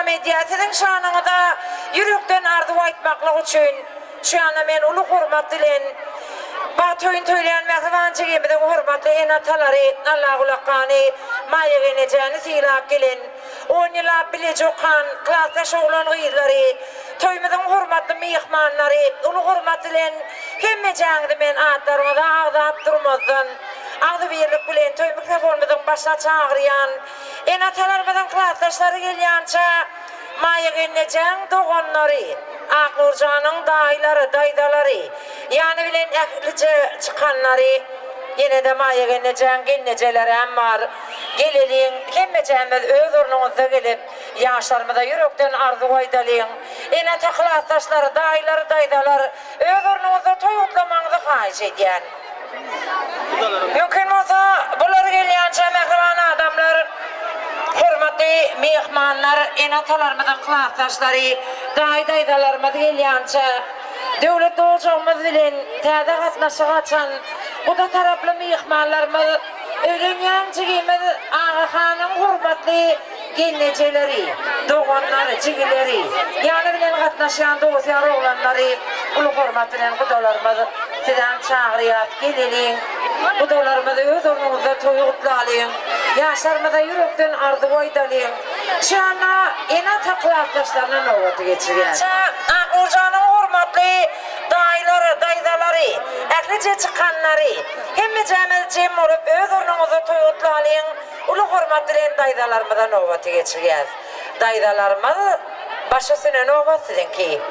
medyatının şanını da yürekten ardı aytmaklık için şu anda men ulu hurmat dilen Batoyun töyleyen mehribançı gemide hurmatlı enataları Allah ulaqani maya geneceğini silap gelin 10 yıla bile çokan klastaş oğlan gıyırları toymudun hurmatlı mihmanları ulu hurmat dilen hemme canıdı men adlarını da ağda attırmazdın ağdı birlik bilen toy mikrofonumudun başına çağırıyan enatalarımızın klastaşları gelyança maya geneceğin doğanları Aknurcan'ın dayıları, daydaları, yani bilen ehlice çıkanları, yine de maya genneceleri hem var. Gelelin, hemmecemiz öz ornumuzda gelip, yaşlarımıza yürekten arzu koydalıyın. Yine takılattaşları, dayıları, daydalar, öz ornumuzda toyutlamanızı haiş ediyen. Mümkün olsa, bunları gelyanca mehriban adamlar, hürmetli mihmanlar, enatalarımızın klastaşları, daydalarımız gelyança, devlet olacağımız bilen, tədə qatnaşı qaçan, bu da taraflı mihmanlarımız, öğrenyancığımız Ağaxanın hürmetli genneceleri, doğanları, çigileri, yani bilen qatnaşan doğusiyar oğlanları, ulu hürmetlilen kudalarımız sizden çağırıyat, gelelin, kudalarımızı öz ornumuzda toyuqutlalıyın, yaşlarımıza yürekten ardı koydalıyın. Şu anda ena taklı arkadaşlarına nöbeti geçiriyor. Aknurcan'ın hürmetli dayıları, daydaları, ehlice çıkanları, hemmecemiz cem olup öz ornumuzu toyuqutlalıyın, ulu hürmetlilen daydalarımıza nöbeti geçiriyor. Daydalarımız başısına nöbet sizin ki.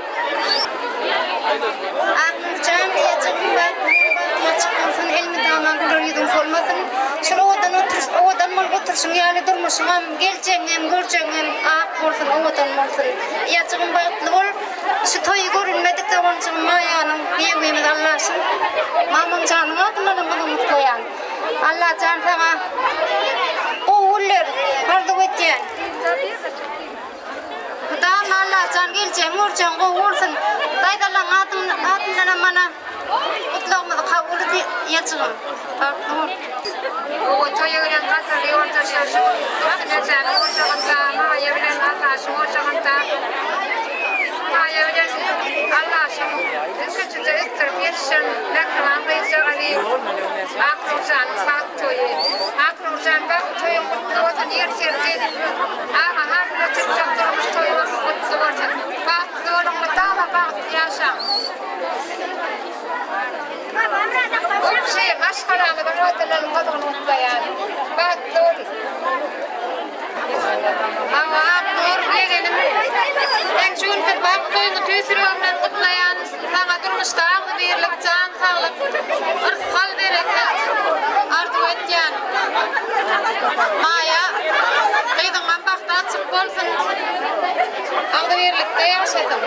Aknurcan yacıqın var, çıkansın, elmi damağın yudum olmasın. Şunu odan mal otursun, yani durmuşsun, geleceğim, göreceğim, ak olsun, odan olsun. Yacıqın bağıtlı ol, şu toyu görünmedik de onun için mayanın yemeğimiz Allah'sın. Mamam canım adımını mutlu koyan. Allah can sana, oğullar, ardı etken. Dağın Allah can geleceğim, göreceğim, oğulsun. Daydalan adımdan bana mutlağımızı kabul edip yacığım. O toyuğuyla kasar yolda şaşı, neden olacağında, maya bilen Allah'ın olacağında, maya bilen Allah'ın küçücük istirmişsin, ne kadar beyzağını, Aknurcan bak toyu, Aknurcan bak toyu mutlu olsun, yerserdi, ama hamle çıkacak durmuş toyu mutlu olsun, bak doğrumda dağla bak yaşam. Şey başkalarına da rotaların kadını yani. Bak dur. Ama dur gelelim. En çünkü bak koyunu tüysürüyorlar kutlayan. Sana durmuş dağlı birlik can sağlık. Irskal bereket. Arzu etken. Maya. Kıydığın bakta açık olsun. Ağlı birlikte yaşadım.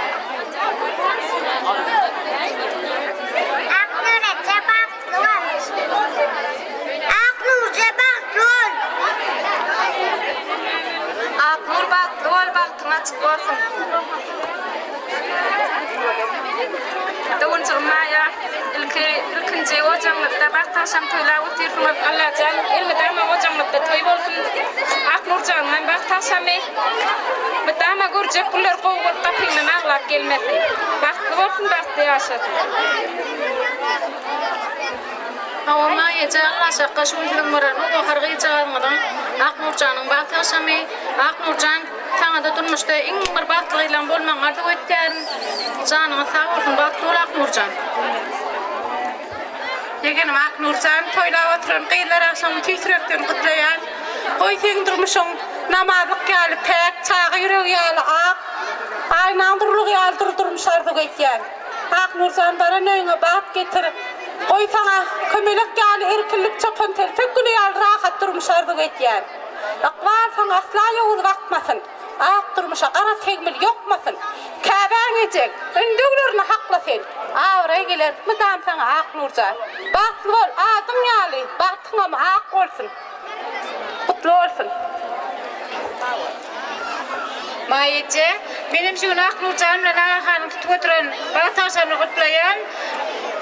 Aknur bak, doğal baktın açık olsun. Doğun çıkmaya, ilkinci ocağımda baktaşam toyla oturfum Allah can, ilmidama ocağımda toy olsun. Aknur canım baktaşamı, bıdama görecek bunlar kovut tapıyla ağlak gelmesin. Baktı olsun, baktı yaşadı. Ama yece Allah şakka şu yüzden varan o hargı çağırmadan Aknurcan'ın baktaşamı Aknurcan sana da durmuştu in bir baktığıyla bolman artık ötken canına sağ olsun baktı ol Aknurcan. Yegenim Aknurcan toyla oturan kıyılar akşam tüysürekten kutlayan koy sen durmuşsun namazlık gelip pek çağı yürek gelip aynan durluk gelip durmuşlar da geçen Aknurcan bana neyine bak getir koy sana kömelek gelip erkillik çapan tel tek günü gelip rahat durmuşlar da geçen akvar sana asla yolu bakmasın ak durmuşa kara tegmil yokmasın Kaban edecek öndüğlerine haklasın oraya gelir mıdam sana Aknurcan baklı ol adım yali baktın ama ak olsun kutlu olsun Mayece benim şu Aknurcan'la Ağaxan'ı tutup oturan baktaşamı kutlayan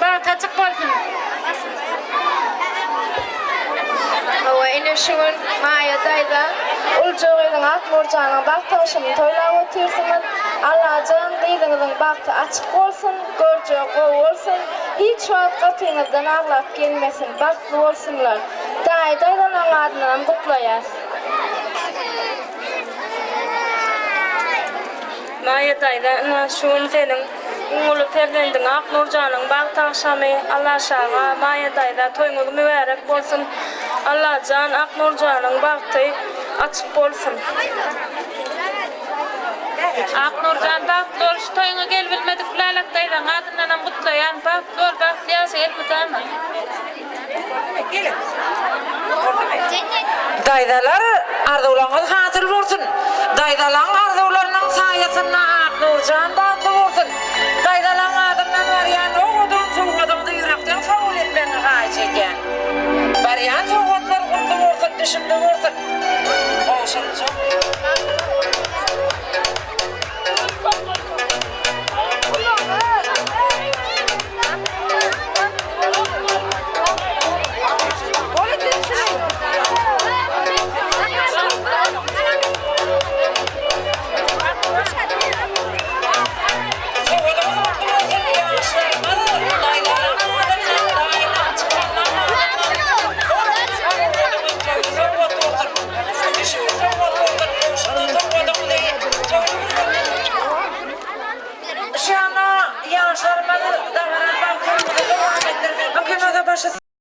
bana açık olsun. Hava ile şuun Maya dayda uljoğuyla ak Nurcan'ın baktaşını toylap otursunuz. Allah'ın qiydığınızın baktı açık olsun, görce qov olsun. Hiç wagt qatynızdan ağlap gelmesin, baktlı olsunlar. Daydadan adından kutlayas. Maya dayda şuun senin Ulu perdendin ak Nurcan'ın baktaşamı Allah şağa Maya dayda toyunuz mübarek bolsun. Allah can ak Nurcan'ın baktı açık bolsun. Ak Nurcan baktı ol şu toyuna gel bilmedik lalak daydan adından kutlayan baktı ol baktı yası elbidama. Daydalar arzularınız hatırlı olsun. Daydalan arzularının sayesinde ak Nurcan baktı olsun. Daydalan adından var yani o odun çoğudun da yürekten kabul etmeni gayet eken. Var yani çoğudlar kurdu olsun, düşündü olsun.